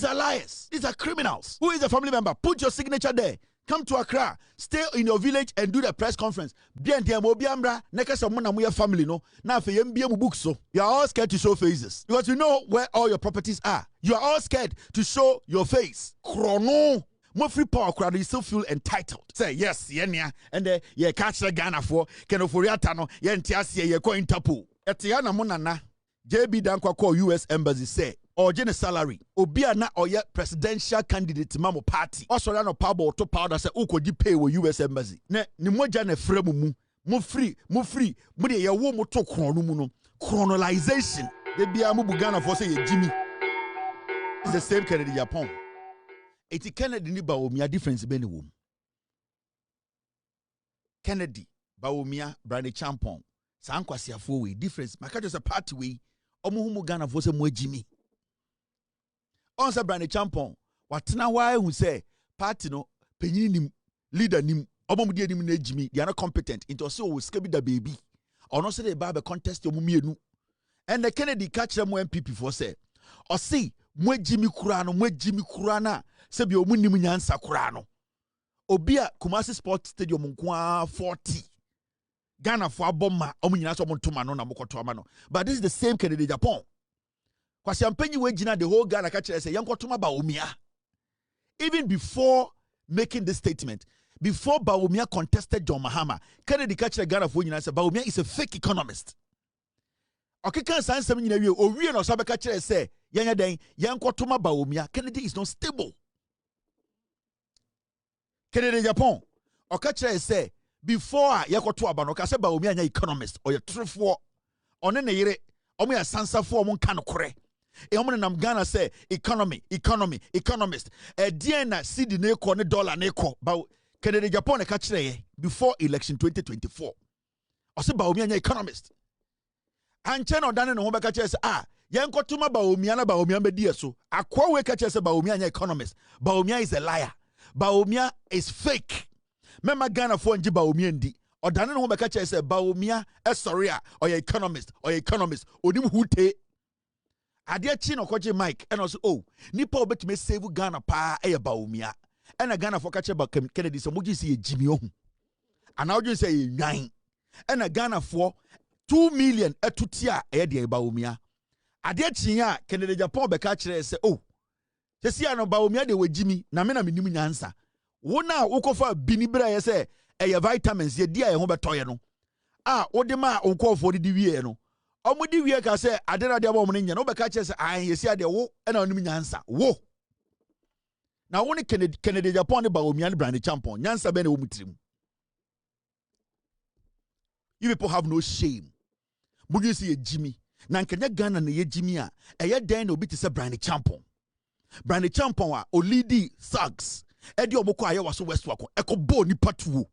These are liars. These are criminals. Who is a family member? Put your signature there. Come to Accra. Stay in your village and do the press conference. Bien family no. Now for you are all scared to show faces because you know where all your properties are. You are all scared to show your face. Chrono. More free power crowd, you still feel entitled. Say yes, yeah, and yeah, catch the Ghana for Ken Ofori Atta no, yeah, Ntiasie, yeah, ko Interpol. Etiana Monana, JB Dankwa call US Embassy say, or general salary, Obia na or yet presidential candidate mamo party. Also, no pabo to powder say, Uko di pay with US Embassy. Ne, ni moja ne fremu mu free, mude ya wo mo to chronolization. They be a mubu Ghana for say Jimmy. It's the same Kennedy Japan. Eti Kennedy ni Bawumia difference bene wom. Kennedy, Bawumia, Brandon Champon, Sankwasi Afo difference. Maka just a party way. Omuhumu Ghana for se mwe Jimmy. Onsa Brandon Champon, watena why who say party no penyi nim leader nim omomudi nim na Jimmy. They are not competent. Into so we skebi the baby. Or no say they ba contest your mumienu. And the Kennedy catch them MPP for say. Or see mwe Jimmy Kurana. Sebi omu nimu nyansa kurano. Obia Kumasi Sports Stadium nkwa 40. Ghana for bomba omu nyansa omontuma no na mokoto amano. But this is the same Kennedy Japan. Kwa siampenyi we jina the whole Ghana catch say yankotuma Bawumia. Even before making this statement, before Bawumia contested John Mahama, Kennedy catch Ghana for nyansa Bawumia is a fake economist. Okay, can say something in a way or we no sabe catch say yanya den yankotuma Bawumia. Kennedy is not stable. Kennedy Japan, or catch say before yakoto abano ka say Bawumia nya economist or your truth for on ne yere omo ya sansa for omo kan kore e omo nam Ghana say economist e na cedi na eko ne dollar na eko ba Kennedy Japan ka kire before election 2024 o say Bawumia nya economist anche no dane no ho be ka kire say yankotuma Bawumia na Bawumia be die so akwa we ka kire say Bawumia nya economist Bawumia is a liar. Bawumia is fake. Mema Ghana for nji Bawumia ndi. O dane no beka che say Bawumia sorry or your economist onim hute. Ade chi no kwaje Mike and also nipa obetime save Ghana pa Bawumia. And Ghana for catch about Kennedy so muji see Jimmy ohu. And now you say nwan. And Ghana for 2 million etutia de Bawumia. Ade chi ya Kennedy Japan beka che say Jesi ano Bawumia de we Jimmy na me na menim nyansa. Wo na ukofa binibra ye se vitamins ye dia ye ho betoye no. Wo de ma unkofo de wie no. Omo di wie ka se adena de ba omo nya no be ka che se yesi ade wo na onim nyansa. Wo. Na wo ne Kennedy Japan de Bawumia ne brand champion nyansa be na wo mutrim. You people have no shame. Bugi se ye Jimmy. Na nkenya Ghana na ye Jimmy a eye den na obi te se brand champion. Brandon Champon Olidi Sags Eddie Oboko Ayawaso Westwako Eko Bo ni patuo.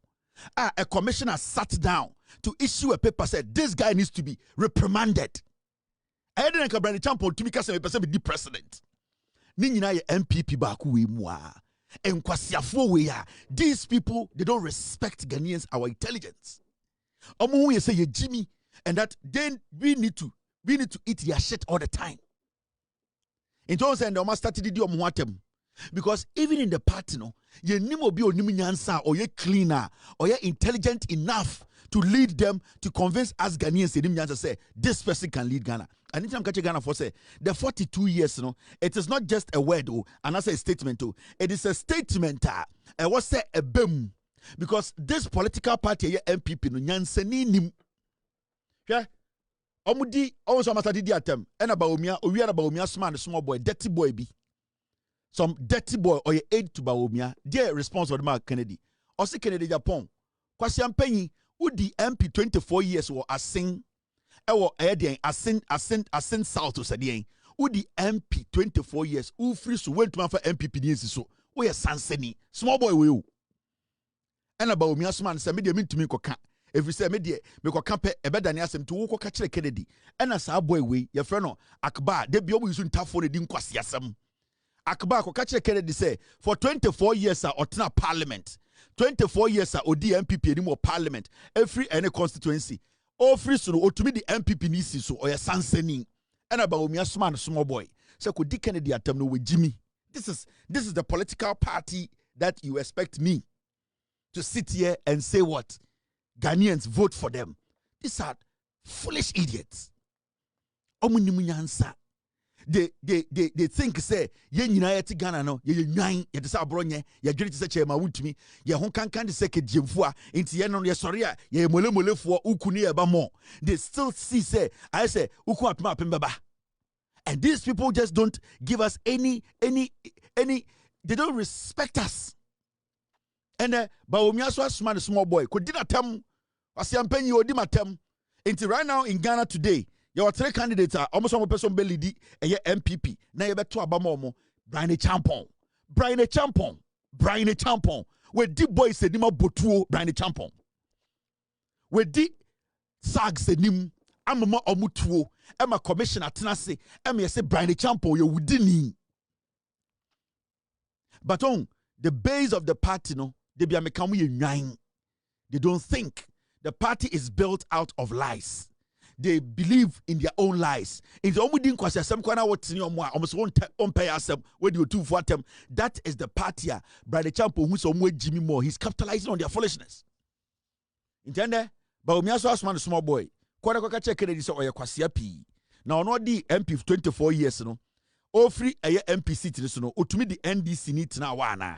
A commissioner sat down to issue a paper said this guy needs to be reprimanded. I didn't come Brandon Champon to be the president. Ninyina ye MPP baku we mua. Enkwasiafo we ya. These people they don't respect Ghanaians our intelligence. Omo we say ye Jimmy and that then we need to eat their shit all the time. In terms of the almost started to do because even in the party, no, you nimo be onimi nyansa or you cleaner or you intelligent enough to lead them to convince us Ghanaians nyansa say this person can lead Ghana. And anytime catch Ghana for say the 42 years, no, it is not just a word and that's a statement it is a statement. Was say a boom because this political party MPP no nyansa ni nim. Yeah. Omudi also must did atem and Bawumia we are Bawumia small boy dirty boy be some dirty boy or your aid to Bawumia dear response of the Mark Kennedy or see Kennedy Japan kwasi ampenyi udi MP 24 years or asin ewo asin south to sadien udi MP 24 years who free so went to for MPP ni so we sanseni small boy we and Bawumia smart say me dey mean to me koka. If you say media, me ko kampe ebedani asem to wo ko ka kire Kennedy. Ena sa boy we ye frɛ no Akbar de bi omo yusu ntafo ne di nkwasi asem. Akbar ko ka kire Kennedy say for 24 years otena parliament. 24 years odi MPP ni mo parliament. Every any constituency. All free so otumi di MPP ni si so oye sansani. Ena Bawumia small boy. Say ko di Kennedy atem no we Jimmy. This is the political party that you expect me to sit here and say what? Ghanaians vote for them. These are foolish idiots. They think say ye nyina ye ti Ghana no ye nwan ye de sa abronye ye dwere ti se Chairman Wontumi ye ho kankan de se kedjemfu a enti ye no ye sori a ye molemolefo uku ni ye ba mo. They still see say I say uku apema beba. And these people just don't give us any they don't respect us. And ba omiaso asuma the small boy ko dina tem asiampanyi odi matem. Enti right now in Ghana today your 3 candidates are almost one person belly a MPP. Now you better abamomo. Brian Champon. Where deep boys said Nima Botuo, Brian Champon. Where deep sags said Nim, I'm a omutuo, I'm a commissioner Tenase, I'm a say Brian Champon, you wouldn't. But on the base of the party, no, they be a nine. They don't think the party is built out of lies. They believe in their own lies. In the only thing almost won't pay us when you do for them. That is the party. Brother Champo, who's on Jimmy Moore, he's capitalizing on their foolishness. Intende? But we also ask man small boy. Kwaka check it is or kwasia P. Now not the MP 24 years no. All free a MP seat no. To me the NDC need now wana.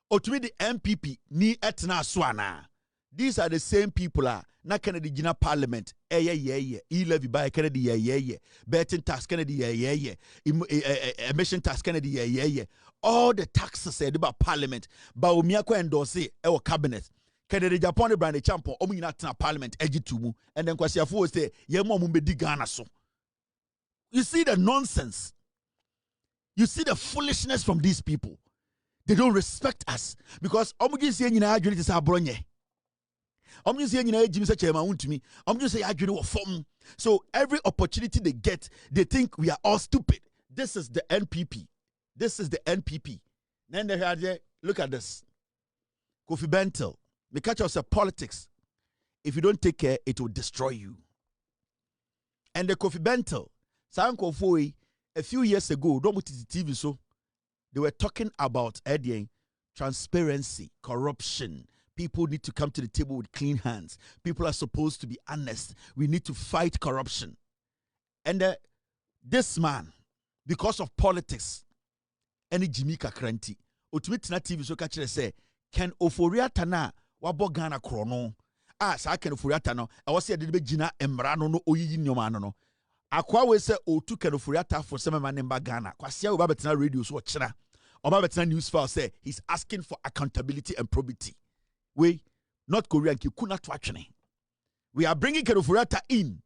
Or to me the MPP ni etna swana. These are the same people na Kennedy Gina Parliament. E-levy by Kennedy betting tax Kennedy emission tax Kennedy all the taxes said about Parliament. But Umiako endorse our cabinet. Kennedy Japan brand the champion Omunina Parliament Ejitumu and then Kwasiafu say Yemo Mumbedi Ghana so. You see the nonsense. You see the foolishness from these people. They don't respect us because Omugi say you know to Sabronye. I'm just saying, Chairman Wontumi. I'm just saying, so every opportunity they get, they think we are all stupid. This is the NPP. Then they had look at this. Kofi Bentel, the catch us politics. If you don't take care, it will destroy you. And the Kofi Bentel, Sanko Foi, a few years ago, don't put the TV so they were talking about transparency, corruption. People need to come to the table with clean hands. People are supposed to be honest. We need to fight corruption. And this man, because of politics, any Jimmy Kakranti, Ultimate TV so catch say, Ken Ofori Atta na wabo Ghana krono. Sa Ken Ofori Atta no, I was say the Gina Emrano no oyi nyoma no. Akwa we say otu Ken Ofori Atta for some man in Ghana. Kwasia oba betina radio so chira. Oba betina news file say he's asking for accountability and probity. We, North Korea, we are bringing Ken Ofori Atta in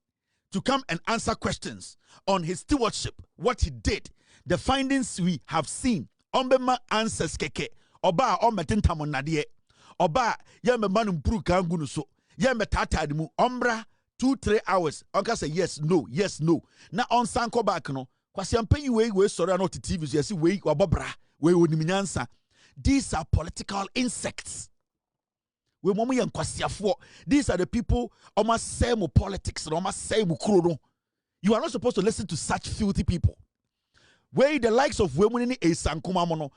to come and answer questions on his stewardship, what he did, the findings we have seen. Ombema answers keke. Oba ometintamon nadie. Oba yeme Manu mpuru kangunu so. Yeme tata dimu. Ombra 2-3 hours. Onka say yes, no, yes, no. Na on sanko back no. Kwasi ampenyi we sorry not TV so yesi we wabobra we woniminyansa. These are political insects. These are the people almost say more politics, almost say more krono. You are not supposed to listen to such filthy people. Where the likes of women in a sankuma mono,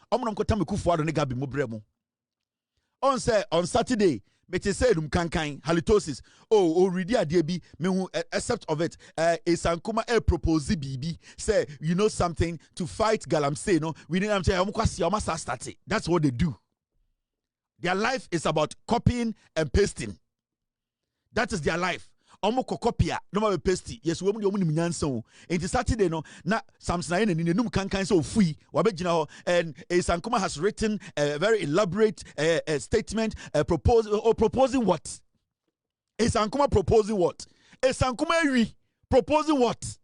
on Saturday, mete say kankan halitosis. Already a debi me accept of it. A sankuma propose bibi say you know something to fight galamsey no. We need to start. That's what they do. Their life is about copying and pasting. That is their life. Omo kokopia, no ma pasty. Yes, we omo nyanso. Enti Saturday no na Samson na ni num kankan so fui. Wabegina ho and Sankuma has written a very elaborate statement proposing what? Sankuma proposing what? Sankuma ewi proposing what?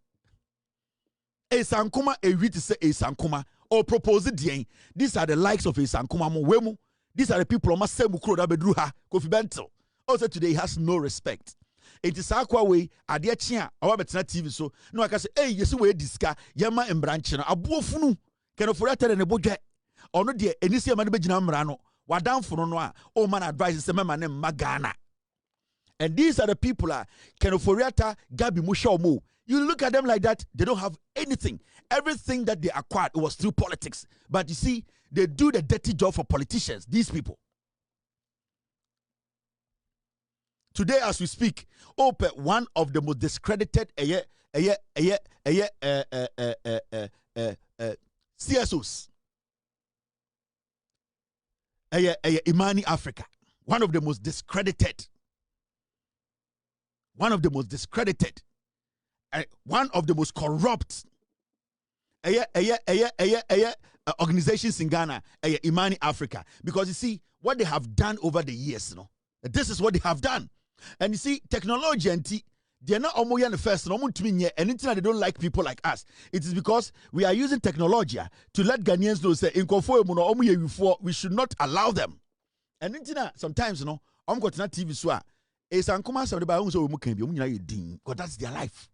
Sankuma ewi to say Sankuma or propose it. These are the likes of Sankuma mo wemu. These are the people who must say Mukro Bedruha, Kofi Bentel. Also today he has no respect. It is aqua way, Adia Chia, our better TV so. No, I can say, hey, yes, we disca, Yama and Branchina, a buofunu, Ken Ofori Atta and a budget. Or no dear, any see a man Rano, what down for Onua, oh man advises a man named Magana. And these are the people Ken Ofori Atta, Gabi Mushomo, You look at them like that, they don't have anything. Everything that they acquired was through politics. But you see, they do the dirty job for politicians, these people. Today, as we speak, one of the most discredited CSOs, Imani Africa, one of the most discredited, one of the most corrupt organizations in Ghana, Imani Africa. Because you see, what they have done over the years, you know, this is what they have done. And you see, technology and they're not almost the first, and anything they don't like people like us. It is because we are using technology to let Ghanaians know, say, we should not allow them. And sometimes, you know, I'm going to TV so it's because that's their life.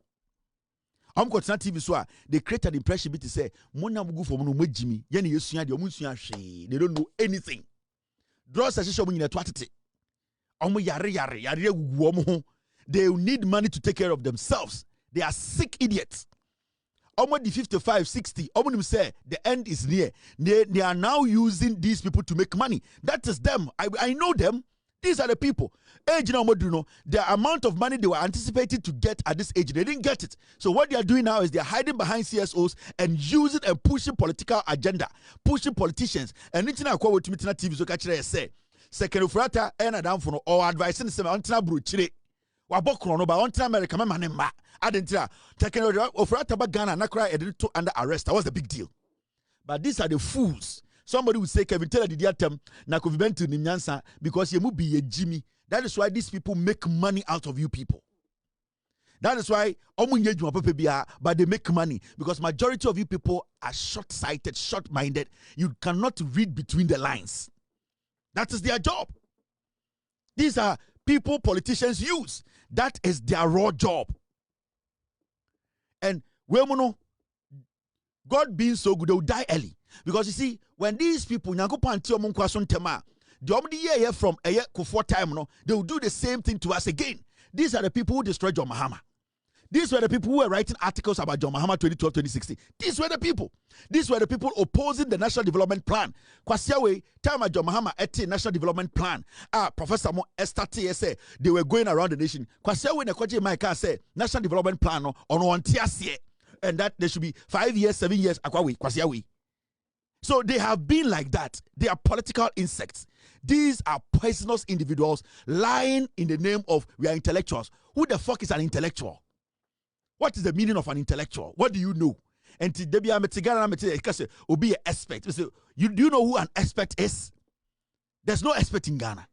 I'm going to TV so they create an impression to say, they don't know anything. Draw they need money to take care of themselves. They are sick idiots. Almost the 55, 60, say the end is near. They are now using these people to make money. That is them. I know them. These are the people. The amount of money they were anticipating to get at this age, they didn't get it. So what they are doing now is they are hiding behind CSOs and using and pushing political agenda, pushing politicians. And TV so catch say, Ken Ofori Atta and Adam for or advising them on Bruchire. Wabokrono ba on America manema. Adentra. Ken Ofori Atta Ghana Nakra edited under arrest. That was the big deal. But these are the fools. Somebody would say Kevin Taylor did term na Kovibentu Nimyansa because you be a Jimmy. That is why these people make money out of you people. That is why but they make money because majority of you people are short-sighted, short-minded. You cannot read between the lines. That is their job. These are people politicians use. That is their raw job. And God being so good, they will die early. Because you see, when these people, from Kufuor time, they will do the same thing to us again. These are the people who destroyed John Mahama. These were the people who were writing articles about John Mahama 2012, 2016. These were the people. These were the people opposing the National Development Plan. Kwasiawe, time John Mahama ete National Development Plan. Professor Mo Estati say they were going around the nation. Kwasiawe ne kwaje Mike say National Development Plan on wantiasie, and that there should be 5 years, 7 years. Akwawe Kwasiawe. So they have been like that. They are political insects. These are poisonous individuals lying in the name of we are intellectuals. Who the fuck is an intellectual? What is the meaning of an intellectual? What do you know? And to be an expert. Do you know who an expert is? There's no expert in Ghana.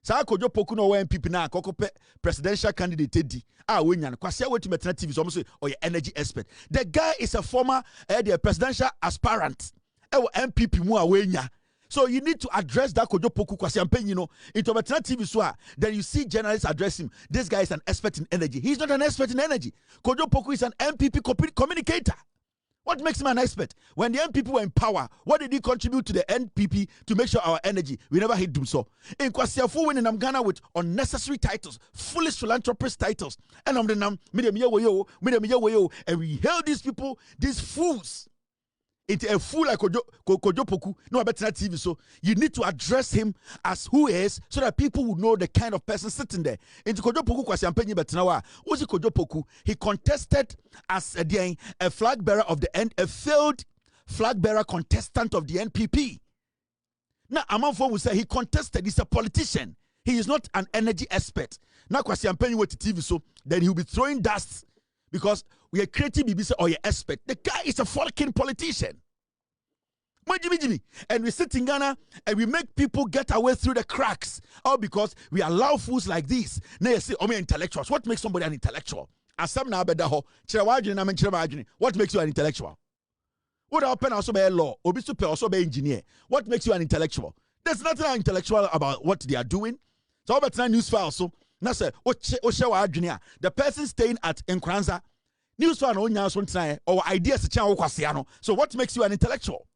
Sa kojo poku no when people na kokope presidential candidate di wenyan kwase wetu metena TV so say or energy expert. The guy is a former the presidential aspirant. MPP mu wenya. So you need to address that kojo poku kwase ampen into metena TV so then you see journalists address him. This guy is an expert in energy. He's not an expert in energy. Kojo poku is an MPP communicator. What makes him an expert? When the NPP were in power, what did he contribute to the NPP to make sure our energy? We never hit them so. In Kwasiafu when in Ghana with unnecessary titles, foolish philanthropist titles, and and we hail these people, these fools, into a fool like Kojo Poku. No, I better not TV. So you need to address him as who he is, so that people will know the kind of person sitting there. Into Kojo Poku Kwasiampenyi Betinawa. Who's Kojo Poku? He contested as a flag bearer of the a failed flag bearer contestant of the NPP. Now Amanfo will say he contested. He's a politician. He is not an energy expert. Now Kwasiampenyi went to TV, so then he'll be throwing dust. Because we are creating BBC or your expert. The guy is a fucking politician. And we sit in Ghana and we make people get away through the cracks. All because we allow fools like this. Now you say, me intellectuals. What makes somebody an intellectual? What makes you an intellectual? What happen also by law? Obi also by engineer. What makes you an intellectual? There's nothing intellectual about what they are doing. So about news file also. Now say, the person staying at Nkranza, news file or ideas. So what makes you an intellectual?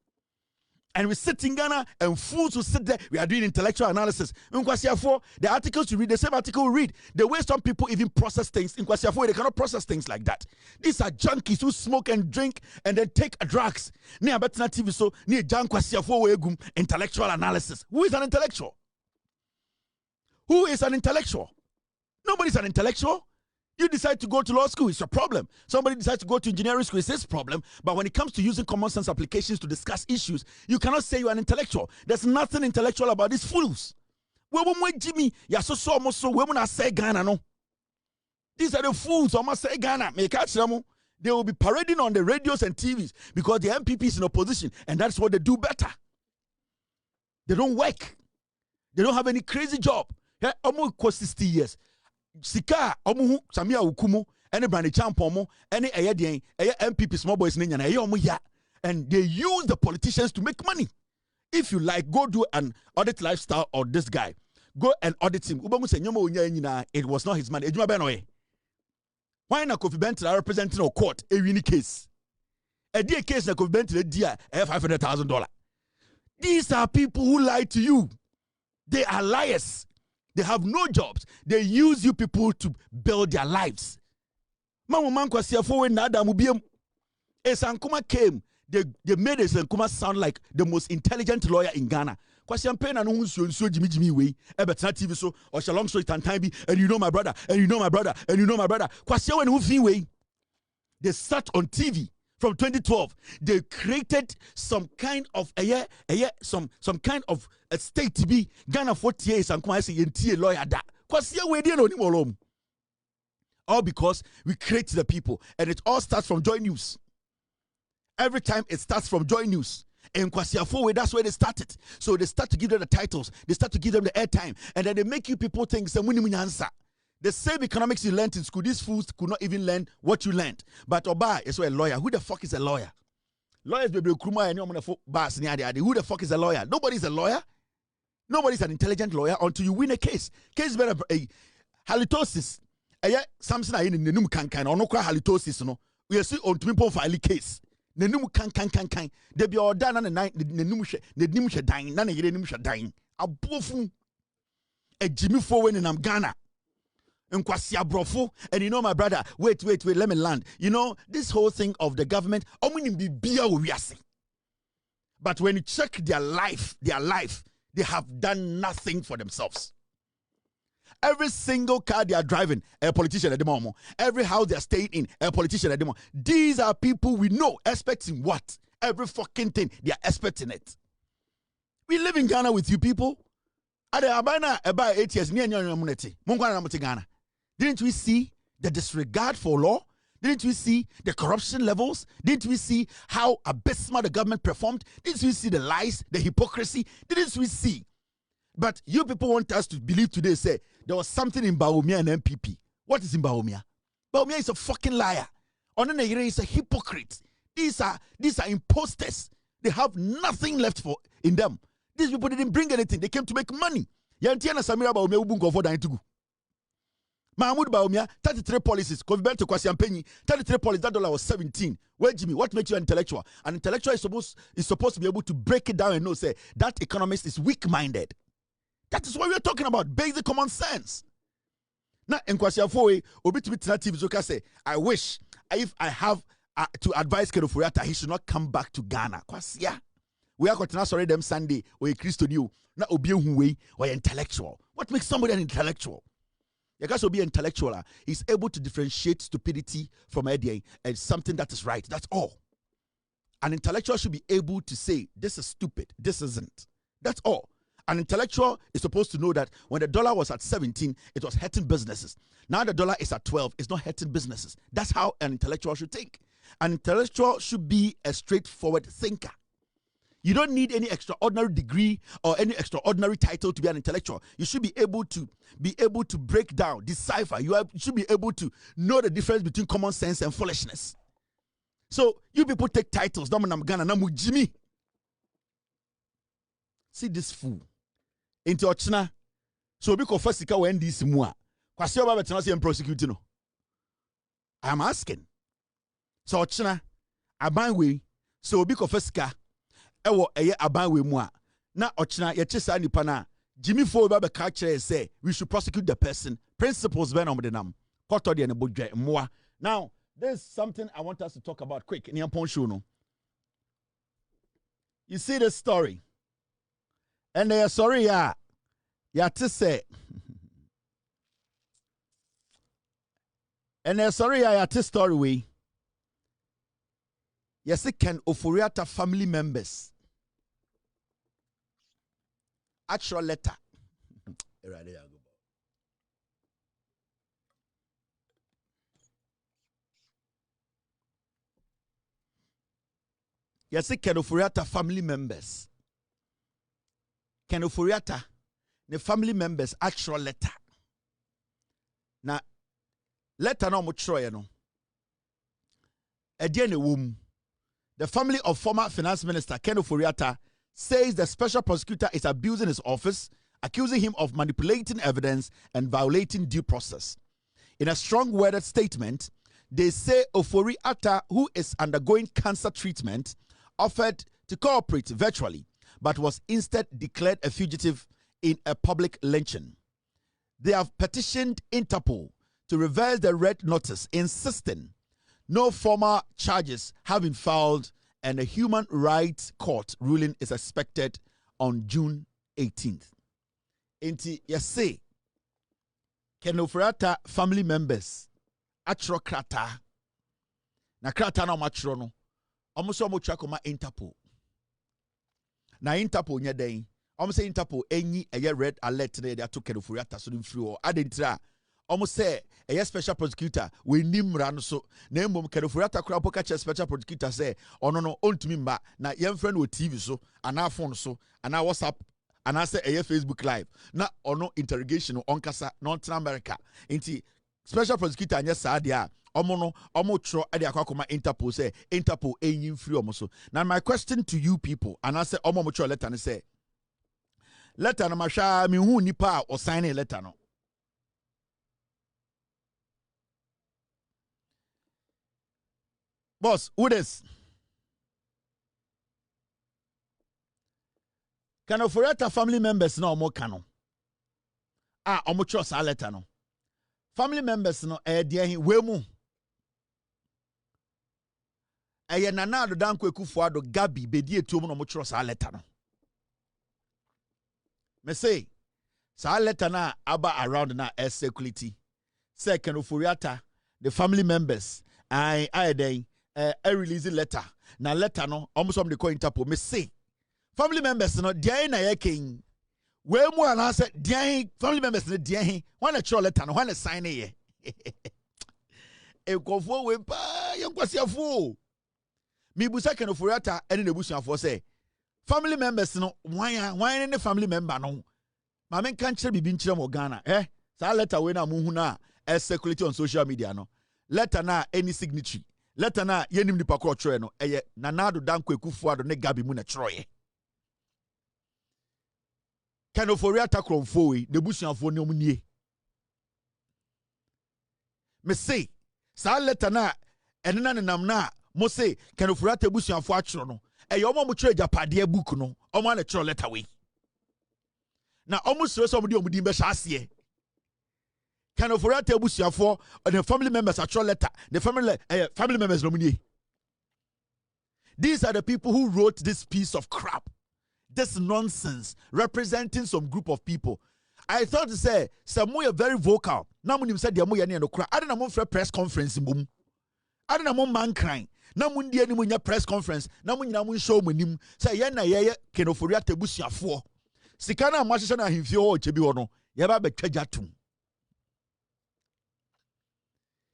And we sit in Ghana and fools will sit there. We are doing intellectual analysis. In Kwasiafo, the articles you read, the same article we read. The way some people even process things. In Kwasiafo, they cannot process things like that. These are junkies who smoke and drink and then take drugs. Near Betina TV, so near Jan Kwasiafo, intellectual analysis. Who is an intellectual? Who is an intellectual? Nobody's an intellectual. You decide to go to law school, it's your problem. Somebody decides to go to engineering school, it's his problem. But when it comes to using common sense applications to discuss issues, you cannot say you're an intellectual. There's nothing intellectual about these fools. Jimmy, say Ghana, no. These are the fools, almost say Ghana. They will be parading on the radios and TVs because the MPP is in opposition, and that's what they do better. They don't work. They don't have any crazy job. Almost 60 years. Sika omu samia ukumu any brand champomo any MPP small boys and they use the politicians to make money. If you like, go do an audit lifestyle or this guy. Go and audit him. It was not his money. Why not Kofi Bentil representing a court a unique case? A dear case that Kofi Bentil dear $500,000. These are people who lie to you. They are liars. They have no jobs. They use you people to build their lives. Esankuma came. They made Esankuma sound like the most intelligent lawyer in Ghana. TV so or long story time and you know my brother and you know my brother and you know my brother. They sat on TV from 2012. They created some kind of some kind of a state to be Ghana 40 years and come say lawyer that. All because we create the people, and it all starts from Joy News. Every time it starts from Joy News. And Kwasiafo, that's where they started. So they start to give them the titles, they start to give them the airtime, and then they make you people think the same economics you learned in school, these fools could not even learn what you learned. But Oba is a lawyer. Who the fuck is a lawyer? Lawyers be kruma and who the fuck is a lawyer? Nobody's a lawyer. Nobody's an intelligent lawyer until you win a case. Case better a halitosis. Something I in the num can or no halitosis no. We see on Twimpo file case. The num can. They be all done on the night the nimusha dying, none of the dying. A bofun a Jimmy Fowen in Ghana. And you know my brother, wait, let me land. You know, this whole thing of the government, but when you check their life, they have done nothing for themselves. Every single car they are driving, a politician at the moment. Every house they are staying in, a politician at the moment. These are people we know, expecting what? Every fucking thing, they are expecting it. We live in Ghana with you people. About 8 years, Ghana. Didn't we see the disregard for law? Didn't we see the corruption levels? Didn't we see how abysmal the government performed? Didn't we see the lies, the hypocrisy? Didn't we see? But you people want us to believe today, say, there was something in Bawumia and MPP. What is in Bawumia? Bawumia is a fucking liar. Onenayere is a hypocrite. These are imposters. They have nothing left in them. These people didn't bring anything. They came to make money. Yantiana Samira Bawumia ubungo for dying to go. Mahmoud Bawumia, 33 policies. Convert to Kwasiampenyi, 33 policies. That dollar was 17. Where Jimmy? What makes you an intellectual? An intellectual is supposed to be able to break it down and know, say, that economist is weak-minded. That is what we are talking about. Basic common sense. Now, in Kwasiafo, say, I wish if I have to advise Ken Ofori Atta, he should not come back to Ghana. Kwasia. We are going to sorry them Sunday or a Christian you. Not obi huwe or intellectual. What makes somebody an intellectual? You guys will be intellectual. He's able to differentiate stupidity from idea and something that is right. That's all. An intellectual should be able to say, this is stupid, this isn't. That's all. An intellectual is supposed to know that when the dollar was at 17, it was hurting businesses. Now the dollar is at 12, it's not hurting businesses. That's how an intellectual should think. An intellectual should be a straightforward thinker. You don't need any extraordinary degree or any extraordinary title to be an intellectual. You should be able to break down, decipher. You should be able to know the difference between common sense and foolishness. So you people take titles. Jimmy. See this fool. Into Ochina. So we go first when this mua. Kwasi oba betena say prosecuting no. I am asking. So Ochina, aban we. So we go first ewo eye aban we mu a na ochina ye che sa nipa na Jimmy Fo ba be ka kire say we should prosecute the person. Principles ben on the nam. Koto de ne bodwe mmoa. Now, there's something I want us to talk about quick. In your show no. You see this story. And they are sorry, yeah to say. And they're sorry, yeah to story we. Yes, it Ken Ofori Atta family members. Actual letter. Right there. Yes, Ken Ofori Atta family members. Ken Ofori Atta, the family members actual letter. Now, letter no much no. Ediene womb. The family of former finance minister Ken Ofori Atta says the special prosecutor is abusing his office, accusing him of manipulating evidence and violating due process. In a strong-worded statement, they say Ofori Atta, who is undergoing cancer treatment, offered to cooperate virtually, but was instead declared a fugitive in a public lynching. They have petitioned Interpol to reverse the red notice, insisting no formal charges have been filed, and a human rights court ruling is expected on June 18th. Inti yase Ken Ofori Atta family members atro krata na krata na matro no omuso mo twakoma Interpol na Interpol nya den omuso Interpol enyi eye red alert na dey to Ken Ofori Atta so free o adentira omuso say eye special prosecutor we nimra no so na emom Ken Ofori Atta kura poka special prosecutor say ono no ontumi mba na yemfre no TV so ana phone so ana WhatsApp and I say a Facebook live. Na ono interrogation on kasa North America. Inti special prosecutor anya sadia. Omo tro ade akwa Interpol say Interpol enyin free omo so. Now my question to you people, and I say omo mo tro letter and say letter na masha mi hu nipa o sign a letter no. Boss, who this? Ken Ofori Atta family members no omo kano. Omo trust a letter no. Family members no dear hin we mu. Nana do dan Kwaku Fuado Gabi bedi etu omo no omo trust a letter no. Me say sa letter na aba around na security. Say Ken Ofori Atta the family members I then release letter. Na letter no omo some de call Interpol. Me say family members no dia na yekin we mu ana say dia family members no dia when a show letter no when a sign ye e kofo we pa yenkwasiafo mi busa Ken Ofori Atta ene na busuafo say family members no wan ne family member no ma men kan kire bibi nkire mo Ghana sa letter we na mu hu na circulate on social media no letter na any signatory letter na yenim nipa ko tro no eye nanado dan Kwaku Fuado ne Gabi mu na troye Ken Ofori Atta kromfo we de busuafo ne omnie me say sa letter na enena ne nam na mo say Ken Ofori Atta busuafo atro no e yo mo tro Japade book no omo na tro letter we na omo sure so mo di omudi be sha ase Ken Ofori Atta busuafo the family members atro letter the family members no omnie. These are the people who wrote this piece of crap. This nonsense representing some group of people. I thought to say some are very vocal. Now when you said the moya no cry, I don't know for press conference boom. I don't know man crying. Now when the any press conference, now when you show me him say ye na ye Ken Ofori Atta busuafo. Sikana amashesha na himfie ho chebi ho no. Ye ba betwaja tum.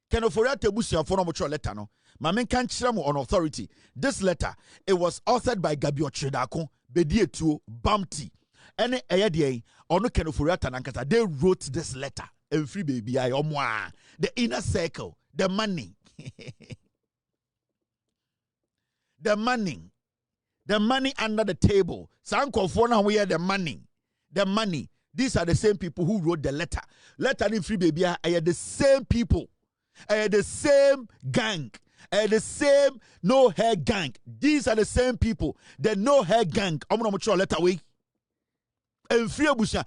Ken Ofori Atta busuafo no mo tro letter no. Ma men kan kire mo on authority. This letter it was authored by Gabi Ochredako. Bedietuo Bamti ene eyedie ono Ken Ofori Atta nankasa they wrote this letter and free baby I omwa the inner circle the money the money under the table sankofo na we the money these are the same people who wrote the letter in free baby I the same people the same gang The same no hair gang. These are the same people. The no hair gang. I'm going to letter away. And Free Busha,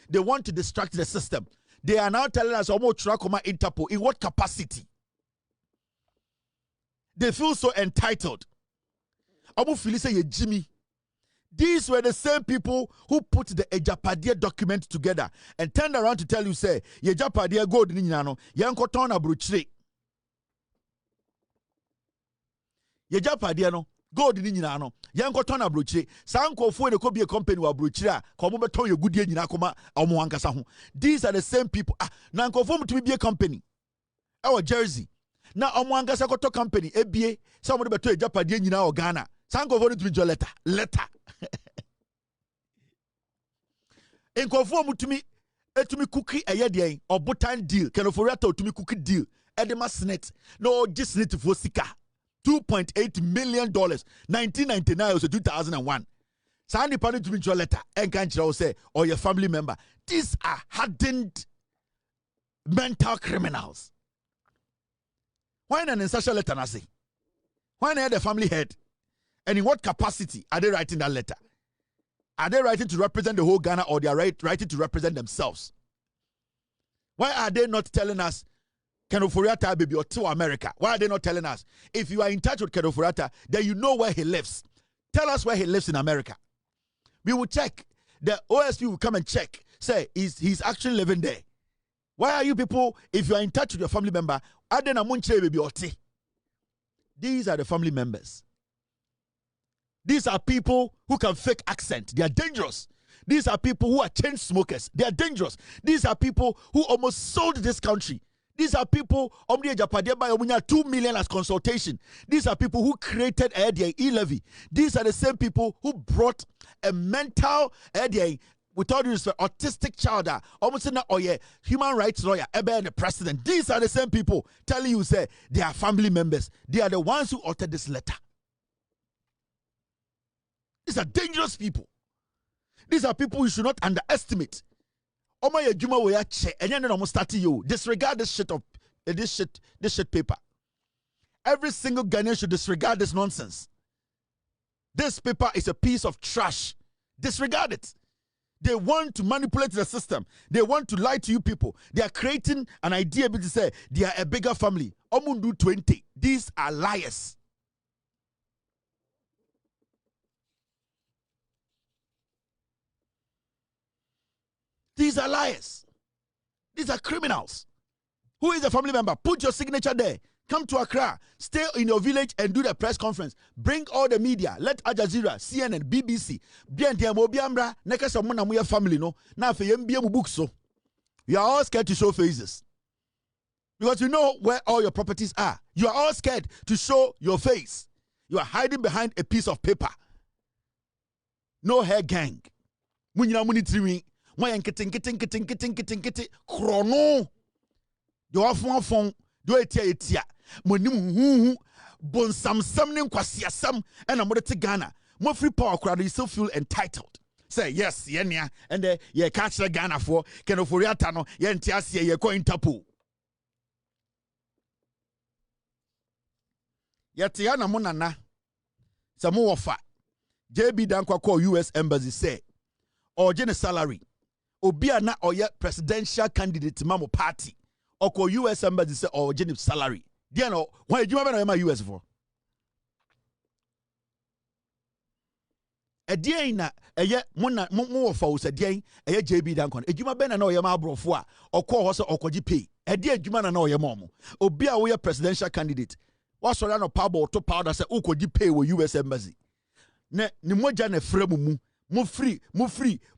they want to distract the system. They are now telling us almost Interpol. In what capacity? They feel so entitled. Almost feel say Jimmy. These were the same people who put the Ejapadia document together and turned around to tell you, say, Ejapadia gold ninyano, yankotona bruchre. Ejapadia no, gold ninyano, yankotona bruchre. Sanko fo ne ko be a company wa bruchre, komo beton ye goodie nyina koma omo ankasa ho. These are the same people. Nanko fo to be a company. Our Jersey. Na omo ankasa koto company ebie, somebody beton Ejapadia nyina o Ghana. Sanko fo to be letter. Nkofo mutumi etumi cookie eyedien obotan deal Ken Ofori Atta otumi cookie deal edema snit no just snit for sika $2.8 million 1999 or 2001 sandi pani to be letter and can't say or your family member. These are hardened mental criminals. Why not in such a letter nasi? Why not the family head? And in what capacity are they writing that letter? Are they writing to represent the whole Ghana, or they are writing to represent themselves? Why are they not telling us Ken Ofori Atta baby or to America? Why are they not telling us? If you are in touch with Ken Ofori Atta, then you know where he lives. Tell us where he lives in America. We will check. The OSP will come and check. Say he's actually living there. Why are you people, if you are in touch with your family member, baby or T? These are the family members. These are people who can fake accent. They are dangerous. These are people who are chain smokers. They are dangerous. These are people who almost sold this country. These are people, 2 million as consultation. These are people who created their e-levy. These are the same people who brought a mental, with all due respect, autistic child, almost human rights lawyer, the president. These are the same people telling you, say, they are family members. They are the ones who authored this letter. These are dangerous people. These are people you should not underestimate. Disregard this shit of this shit paper. Every single Ghanaian should disregard this nonsense. This paper is a piece of trash. Disregard it. They want to manipulate the system. They want to lie to you people. They are creating an idea to say they are a bigger family. Omundu 20. These are liars. These are liars. These are criminals. Who is a family member? Put your signature there. Come to Accra. Stay in your village and do the press conference. Bring all the media. Let Al Jazeera, CNN, BBC. Family no. Now for you are all scared to show faces. Because you know where all your properties are. You are all scared to show your face. You are hiding behind a piece of paper. No hair gang. Chrono. Do afon do etia monim bon sam nim kwasiasam and I'm to Ghana. Mo free power crowd, you still feel entitled. Say yes, yenya, and ye catch the Ghana for Ken Ofori Atta no ye ntiasie ye ko Interpol. Yete na mo nana. Sa mo wofa. JB dankwa call US embassy say or gen salary. Obia na oye presidential candidate mamo party. Oko US embassy say or gen salary. Dia no why you remember na US for? Edien na eye mo fa wo sedien eye JB dankwa. Ejuma be na oye ma abrofo a okọ ho se okoji pay. Edien ejuma na oye mo. Obi a wo ye presidential candidate. What so na pabo to powder say ukoji pay wo US embassy. Ne ni moja na frɛ mu mo free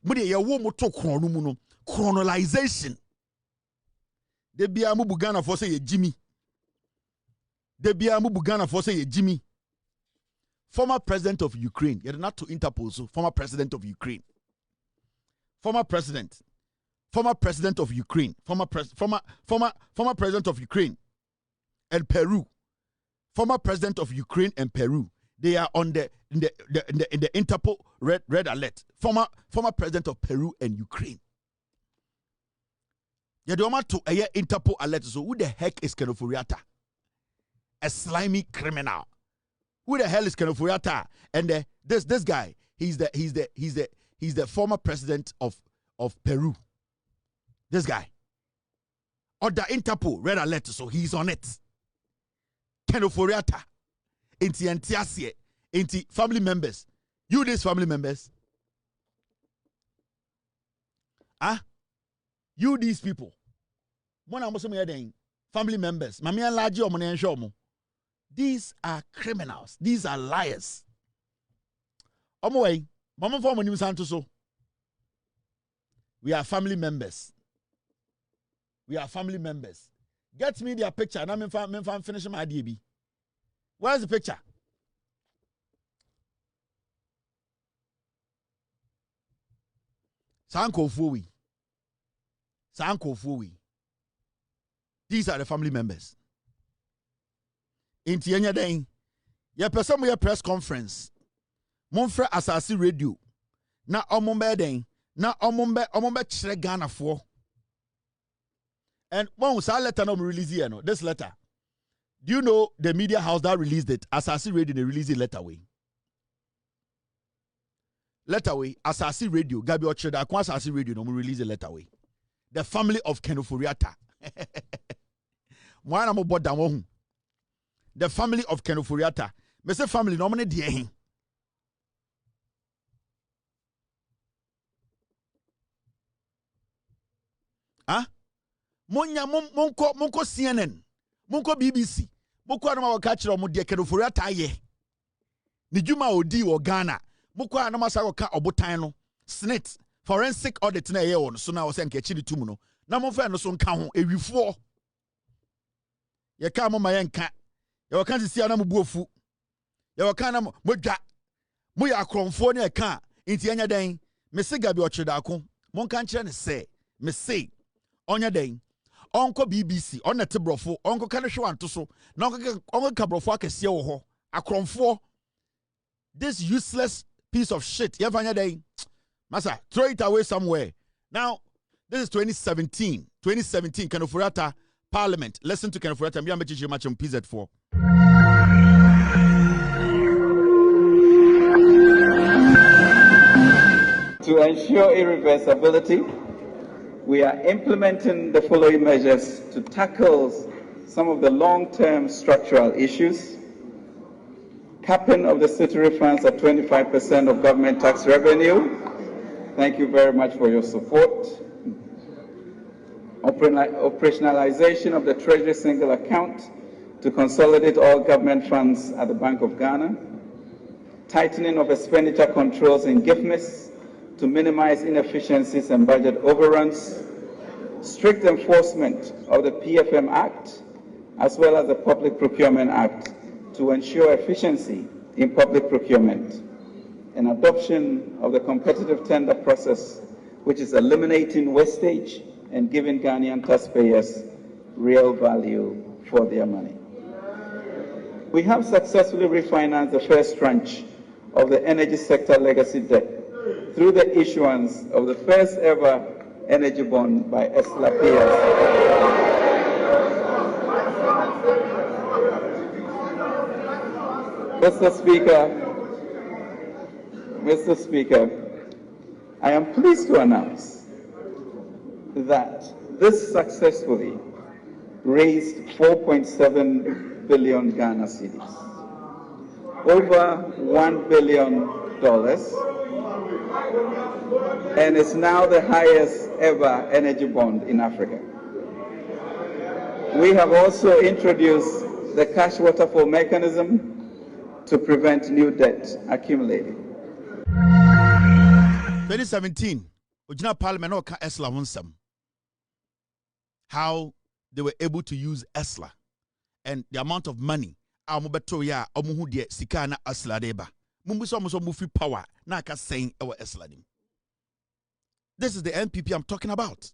mo de ye wo mo to krono mu no chronolization de bia mo bugana for say ye Jimmy de bia mo bugana for say ye Jimmy former president of Ukraine you're not to Interpol so former president of Ukraine former president of Ukraine former president of Ukraine and Peru former president of Ukraine and Peru. They are on the Interpol red alert. Former president of Peru and Ukraine. You don't want to Interpol alert. So who the heck is Ken Ofori Atta? a slimy criminal. Who the hell is Ken Ofori Atta? And this guy, he's the former president of Peru. This guy. Order Interpol, red alert, so he's on it. Ken Ofori Atta. Inti family members. You these family members. You these people. Family members. These are criminals. These are liars. We are family members. We are family members. Get me their picture. And I'm finishing my DB. Where's the picture? Sanko Fui. These are the family members. In Tienya Dane, ya person we press conference. Monfre Asasi Radio. Na omombe den. Na omombe chere Ghana for. And one letter no release here no. This letter. Do you know the media house that released it? Asasi Radio they released it letter way. Letter way. Asasi Radio. Gabi Ocheda Akwa Asasi Radio no release it letter way. The family of Ken Ofori Atta. The family of Ken Ofori Atta. Me say family no mane die hin. Monko CNN. Monko BBC. Monko anama wakachira omo die Ken Ofori Atta ye. Ni juma odi wo Ghana. Monko anama sa ka obotan no. Snit. Forensic audit na ye won. So na wo se nka chiri tumu no. Na mo fa no so nka ho ewifo. Ye ka mo ma ye nka. Ye wakan sisi ana mo buofu. Ye wakan na mo dwa. Mo ya akromfo na ye ka. Inti anya den. Me se gabi ochida ako. Mo nka nkyere ne se. Me se onya den. Onko BBC, on net brofo, onko kane hwe anto so. Na onko ka brofo akese wo ho. Akromfo. This useless piece of shit. Ye fanya den. Masa, throw it away somewhere. Now, this is 2017. 2017, Ken Ofori Atta Parliament. Listen to Ken Ofori Atta. I'm going to match on PZ4. To ensure irreversibility, we are implementing the following measures to tackle some of the long-term structural issues. Capping of the statutory funds at 25% of government tax revenue. Thank you very much for your support. Operationalization of the Treasury single account to consolidate all government funds at the Bank of Ghana. Tightening of expenditure controls in GIFMIS to minimize inefficiencies and budget overruns. Strict enforcement of the PFM Act as well as the Public Procurement Act to ensure efficiency in public procurement. And adoption of the competitive tender process, which is eliminating wastage and giving Ghanaian taxpayers real value for their money. We have successfully refinanced the first tranche of the energy sector legacy debt through the issuance of the first ever energy bond by PLC. Mr. Speaker, I am pleased to announce that this successfully raised 4.7 billion Ghana cedis, over $1 billion, and is now the highest ever energy bond in Africa. We have also introduced the cash waterfall mechanism to prevent new debt accumulating. 2017, Original Parliament or ESLA won some. How they were able to use ESLA and the amount of money. Amubeto ya omuhudie sikana ESLA deba. Mumbuso muso mufi power na ka saying our ESLA dim. This is the NPP I'm talking about.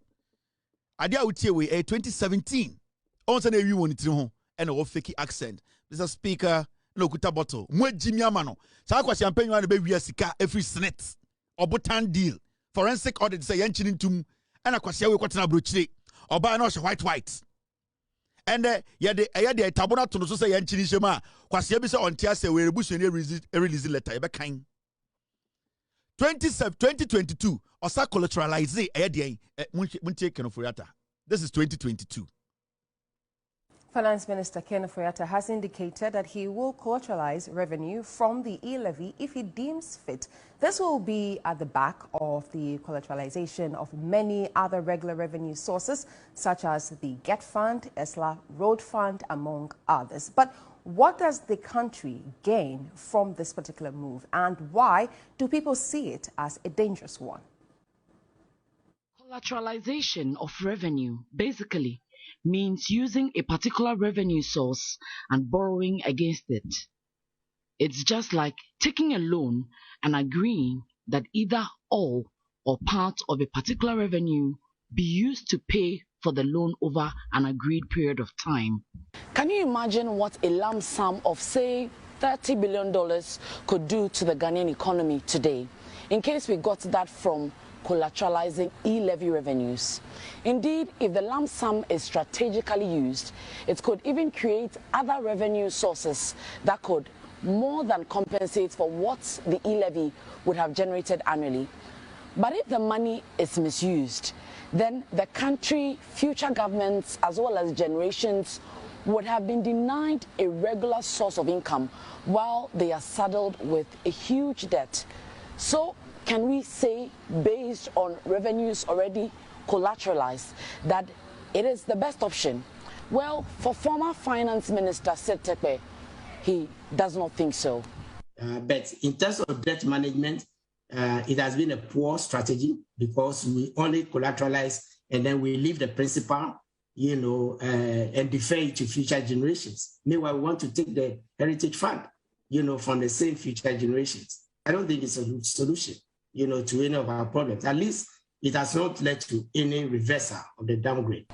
Adia utiewe 2017. On say we won it home and a fake accent. Mr. Speaker, no kuta bottle. Mwe Jimmy Amano. Sa kwa champagne wan be wi sika every snit. Obotan deal. Forensic audit say yanchinin tum and akwase we kwatena brochire. Oba na white. And yeah, the tabona to no say yanchini kwasi bi say ontia say we rebusu ne release letter e be kan 2022 osa collateralize muntie Ken Ofori Atta. This is 2022. Finance Minister Ken Ofori Atta has indicated that he will collateralize revenue from the e-levy if he deems fit. This will be at the back of the collateralization of many other regular revenue sources, such as the Get Fund, ESLA, Road Fund, among others. But what does the country gain from this particular move, and why do people see it as a dangerous one? Collateralization of revenue, basically, means using a particular revenue source and borrowing against it. It's just like taking a loan and agreeing that either all or part of a particular revenue be used to pay for the loan over an agreed period of time. Can you imagine what a lump sum of, say, $30 billion could do to the Ghanaian economy today, in case we got that from collateralizing e-levy revenues? Indeed, if the lump sum is strategically used, it could even create other revenue sources that could more than compensate for what the e-levy would have generated annually. But if the money is misused, then the country, future governments, as well as generations would have been denied a regular source of income while they are saddled with a huge debt. So, can we say, based on revenues already collateralized, that it is the best option? Well, for former Finance Minister Tepe, he does not think so. But in terms of debt management, it has been a poor strategy because we only collateralize and then we leave the principal, and defer it to future generations. Meanwhile, we want to take the heritage fund, from the same future generations. I don't think it's a good solution, to any of our problems. At least it has not led to any reversal of the downgrade.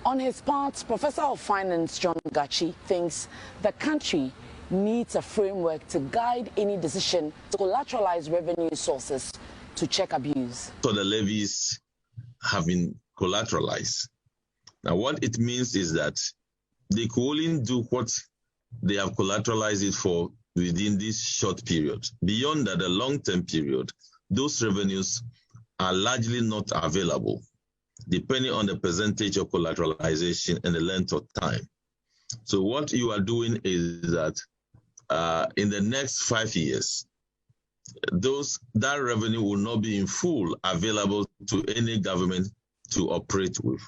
On his part, Professor of Finance John Gachi thinks the country needs a framework to guide any decision to collateralize revenue sources to check abuse. So the levies have been collateralized. Now, what it means is that they could only do what they have collateralized it for within this short period. Beyond that, the long-term period, those revenues are largely not available, depending on the percentage of collateralization and the length of time. So what you are doing is that in the next 5 years, that revenue will not be in full available to any government to operate with.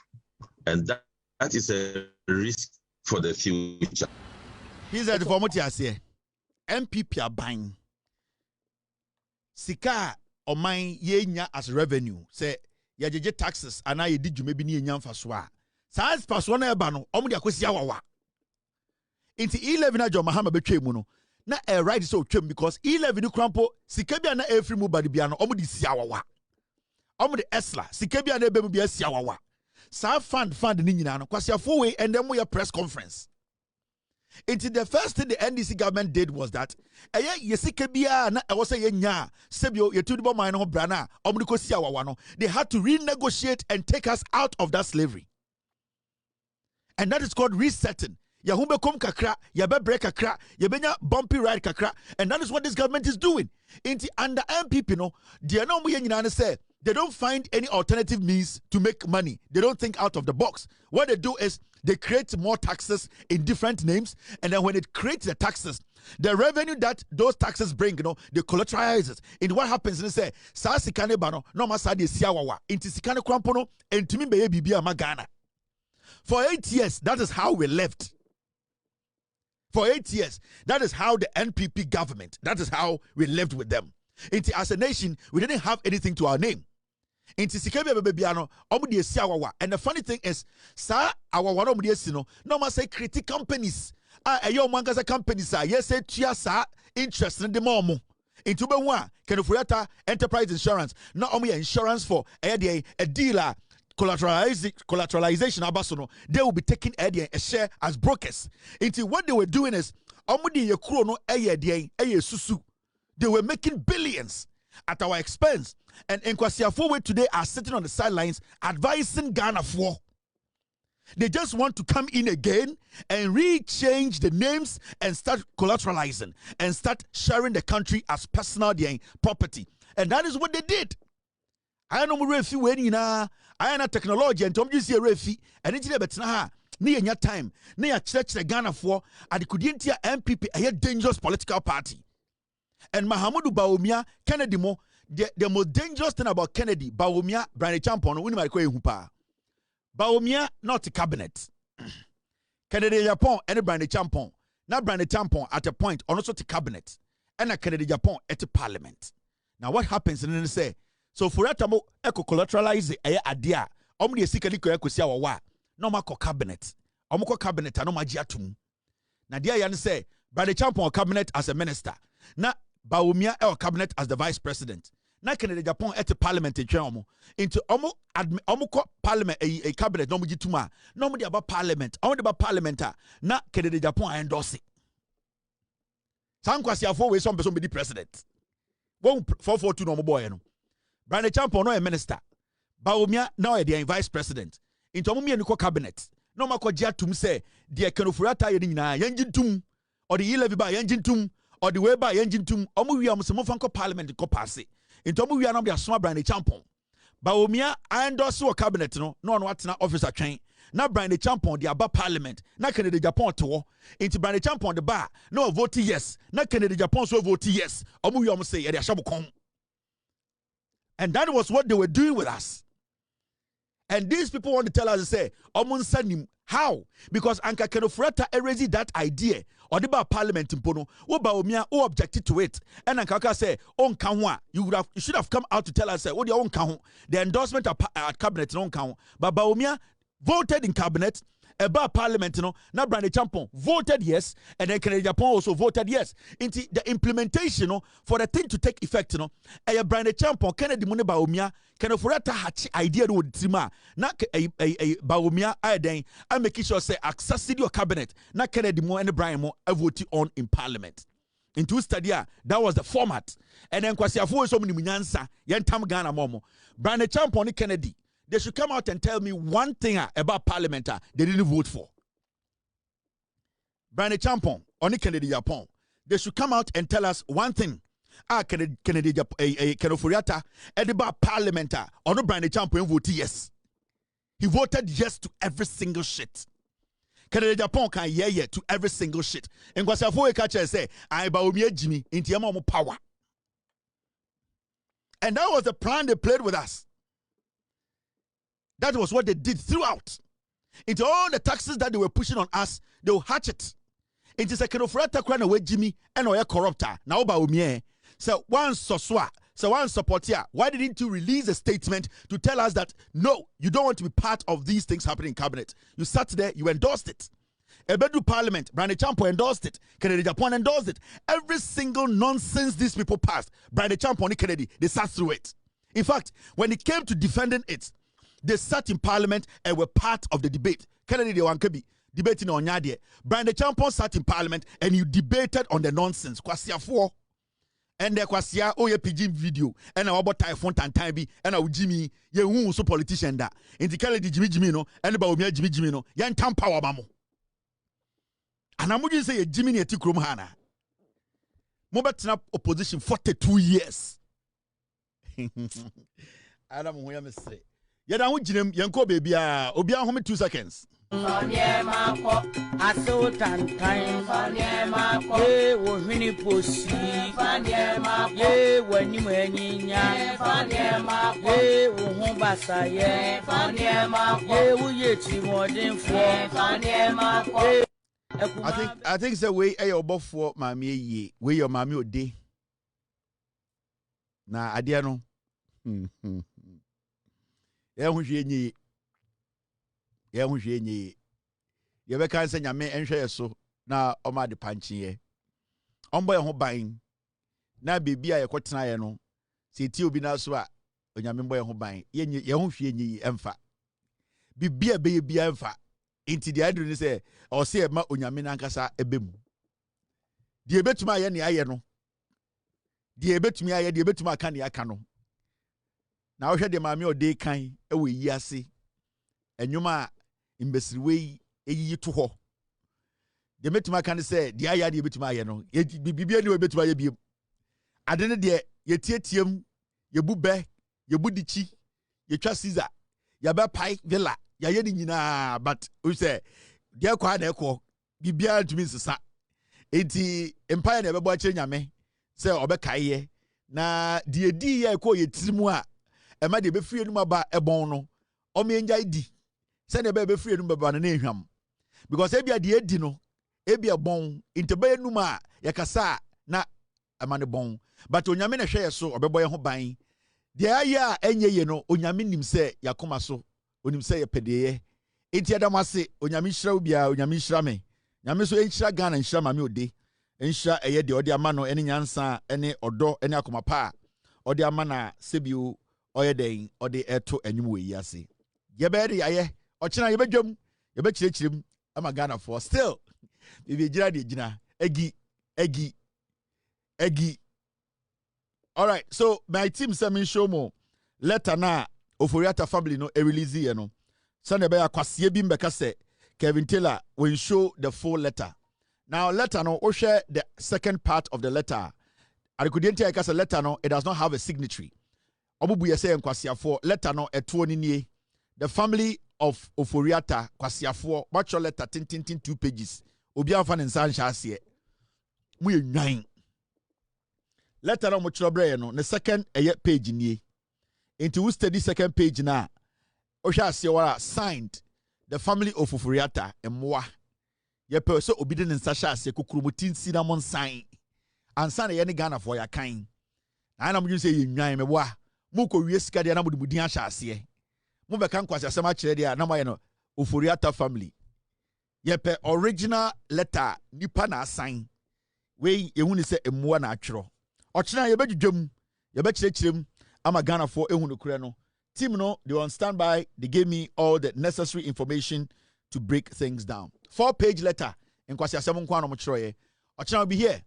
And that is a risk for the future. Here's the format here. MPP are buying. Sika or mine yenya as revenue. Say yajeje taxes and I did you maybe ni nyam faswa. Size paswana ebano omu dia kwesi awawa. Inti 11 na jo mahama betwe mu no. Na a right so twem because 11 ni krampo sika bia na every mu body bia no omu di si awawa. Omu de esla sika bia na ebe mu bia si awawa. Sa fund ni nyina no kwasi afo we and then we press conference. Into the first thing the NDC government did was that they had to renegotiate and take us out of that slavery. And that is called resetting. Yahumbe kum kakra, yabe break kakra, yabenya bumpy ride kakra, and that is what this government is doing. Into under MPP, they don't find any alternative means to make money. They don't think out of the box. What they do is they create more taxes in different names, and then when it creates the taxes, the revenue that those taxes bring, they collateralize it. And what happens is say, "Sa sikane bano, no masadi siawawa, inti sikane krampono, entimi beye bibia magana." For 8 years, that is how we left. For 8 years, that is how the NPP government, that is how we lived with them. As a nation, we didn't have anything to our name. And the funny thing is, sir, our one of the no must say critic companies. Mangaza companies are yes, say interest in the momo. Into Benwa, Ken Ofori Atta Enterprise Insurance, not only insurance for a dealer, collateralization abasono, they will be taking a share as brokers. Into what they were doing is, they were making billions at our expense. And Nkwasi Afo today are sitting on the sidelines advising Ghana for. They just want to come in again and rechange the names and start collateralizing and start sharing the country as personal property. And that is what they did. I know refi when na I na technology and Tom you see refi and it betina ha near your time near church the Ghana for at the Kudintia MPP a dangerous political party. And Mahamudu Bawumia Kennedy mo the most dangerous thing about Kennedy Bawumia Brand Champon when my hupa. Bawumia not a cabinet. Kennedy Japan and Brand Champon. Now Brand Champon at a point on also to cabinet. And a Kennedy Japan at a parliament. Now what happens and then say so for that eco collateralize a idea. Omni sikali ko ekosia wa no ma cabinet. Omko cabinet no magiatum. Na dia yan say Brand Champon cabinet as a minister. Na Bawumia or cabinet as the vice president. Na Kennedy Japan at the parliament into omo parliament a cabinet no mujituma no mudi about parliament about parliamenta na Kennedy Japan endorse it. Sankwasi afo we some person be the president. 442 no boy no. Brand Champon no a minister. Bawumia now a the vice president. Into omo mi cabinet. No ma ko dia tum say the Ken Ofori Atta ye nyina yenjintum or the E-levy ba yenjintum or the way by yenjintum omo wi am se mo fanko parliament ko pass. Into omo wi anam dia soma Brand Champon. Bawumia endorse wo cabinet no atena officer train. Na Brand Champon the aba parliament. Na Kennedy Japan to into Brand Champon the bar. No vote yes. Na Kennedy Japan so vote yes. Omo wi am say ye dia shabukon. And that was what they were doing with us. And these people want to tell us, say, how? Because Anka Ken Ofori Atta erased that idea. Or the parliament in Pono, who objected to it. And Anka say, on Kanwa, you should have come out to tell us, say, what your own count, the endorsement at cabinet on count. But Bawumia voted in cabinet. About parliament, now Brand Champon voted yes, and then Kennedy Japan also voted yes. Into the implementation, for the thing to take effect, a Brand Champon, Kennedy Mune Bawumia, Ken Ofori Atta hatch idea with Tima, not a Bawumia, I make sure say access your cabinet, not Kennedy Mo and Brian Mo, I voted on in parliament. Into Stadia, that was the format. And then Kwasiafo so many Munyansa, Yentam Ghana Momo, Brand Champon Kennedy. They should come out and tell me one thing about parliament they didn't vote for. Brand Champon, only Kennedy Japan. They should come out and tell us one thing. Kennedy Ken Ofori Atta about parliament or no Brand Champon voted yes. He voted yes to every single shit. Kennedy Japan can yeah to every single shit. And Kwasiafo catcher say, I Bawumia Jimmy into your power. And that was the plan they played with us. That was what they did throughout. Into all the taxes that they were pushing on us, they will hatch it. It is a Ken Ofori Atta crown away Jimmy and Oya corrupter. Now Bawumia. So one Soswa, so one supporter. Why didn't you release a statement to tell us that no, you don't want to be part of these things happening in cabinet? You sat there, you endorsed it. Ebedu Parliament, Brand Champon endorsed it. Kennedy Japan endorsed it. Every single nonsense these people passed, Brand Champon and Kennedy, they sat through it. In fact, when it came to defending it, they sat in parliament and were part of the debate. Kennedy de Wankebi debating on Yadie. Brand Champon sat in parliament and you debated on the nonsense. Kwasia 4 and the Kwasia oh PG video and our typhoon time be and our Jimmy ye so politician that in the Kennedy Jimmy no and Bawumia Jimmy no yan tam power mamo. And I'm going to say Jimmy ne tikrom hana. Mobetina opposition 42 years. Adam who ya me say. Yada hu jinem yenko baby obi an home 2 seconds. Fanye mako asotan time fanye mako ye wo hwini posi fanye mako ye wani mwenyinya fanye mako ye wo hu basa ye fanye mako ye wo ye ti modin fo fanye mako. I think it's a way a bof for mami ye we your mami ode na adia no ye hu hwe nyi ye be kan se nyame enhwe so na oma de panchie ombo ye ho ban na bebi a ye kwotena ye no se ti obi na so a onyame mbo ye ho ban ye hu hwe nyi emfa bibia be ye bia emfa inti de adru ni se o se e ma onyame na nkasa ebem de ebetuma ye ne aye no de ebetumi aye de ebetuma aka ne aka no na wo hwe de maame ode kan e we yi ase enwuma imbesiriwe eyi to ho de metuma kan say de aya de betuma aye no bibia ne betuma aye biem ade ne de yetietiem yebu be yebu dichi yetwa Caesar yabe pai villa yaye ni nyina but we say de kwa na ekọ bibia tumi nsesa enti empire na ebebo akire nyame say obekaye na de edi ye ekọ yetirimu a ema de be free enu aba ebon no o me enja di say na be free enu baba na ehwam because ebia de edi no ebia bon intebe enu ma yakasa na ema ne bon but onyame na hwe ye so obebo ye ho ban de aya enye ye no onyame nim say yakoma so onim say ye pedeye enti adamase onyame hira obia onyame hira me nyame so enhira Ghana enhira ma me ode enhira eye de ode ama no ene nyansa ene odo ene akoma pa ode ama na sebio oye den ode eto anyum we yase ye be de aye ochina ye bedwam ye be kirekirim ama Ghana for still bibi gira de gina egi all right so my team say me show mo letter na Ofori Atta family no e release ye no sane be akwase bi mbeka se Kevin Taylor will show the full letter. Now letter no o share the second part of the letter. Arikudenti akasa letter no it does not have a signatory. Obubu ye say enkwasiafo letter no eto ni nie. The family of Ofori Atta kwasiafo watch your letter tin 2 pages. Obi anfa ne nsa nhya ase. Mu ye nwan. Letter no mo chrobre no the second page nie. Into we study second page na o hwa ase wara signed the family of Ofori Atta emwa ye pe so obi de nsa hya ase kokromotin cinnamon sign ansa na ye ne Ghana for ya kan na mo say ye nwan me boa mu ko wie sika de na mo de mudin hya ase mo be kan kwase asema kire de na mo ye no Ofori Atta family ye pe original letter nipa na sign we ye hu ni se emwa na atwero ochina ye bedwudwam ye be kirekirem ama Ghana for ehunu kure no team no they on standby they gave me all the necessary information to break things down 4-page letter in kwasi asem nkwa no mo kire ye ochina be here